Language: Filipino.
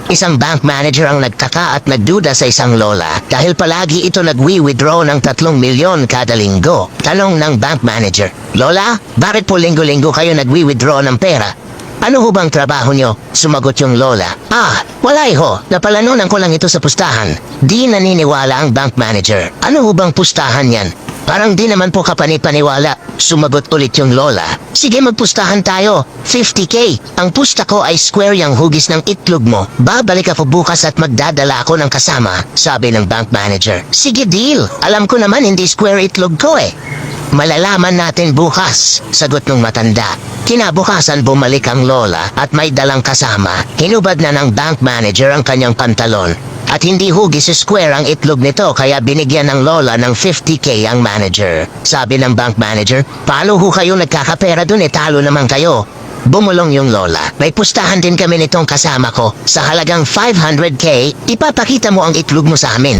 Isang bank manager ang nagtaka at nagduda sa isang lola dahil palagi ito nagwi-withdraw ng 3 milyon kada linggo. Tanong ng bank manager, "Lola, bakit po linggo-linggo kayo nagwi-withdraw ng pera? Ano ho bang trabaho nyo?" Sumagot yung lola, "Wala ho. Napalanunan ko lang ito sa pustahan." Di naniniwala ang bank manager. "Ano ho bang pustahan yan? Parang di naman po kapanipaniwala." Sumagot ulit yung lola, "Sige, magpustahan tayo. 50K. Ang pusta ko ay square yung hugis ng itlog mo. Babalik ako bukas at magdadala ako ng kasama." Sabi ng bank manager. "Sige, deal. Alam ko naman hindi square itlog ko eh." "Malalaman natin bukas," sagot ng matanda. Kinabukasan bumalik ang lola at may dalang kasama. Hinubad na ng bank manager ang kanyang pantalon. At hindi hugis square ang itlog nito kaya binigyan ng lola ng 50K ang manager. Sabi ng bank manager, "Paano ho kayo nagkakapera dun, talo naman kayo?" Bumulong yung lola. "May pustahan din kami nitong kasama ko. Sa halagang 500K, ipapakita mo ang itlog mo sa amin."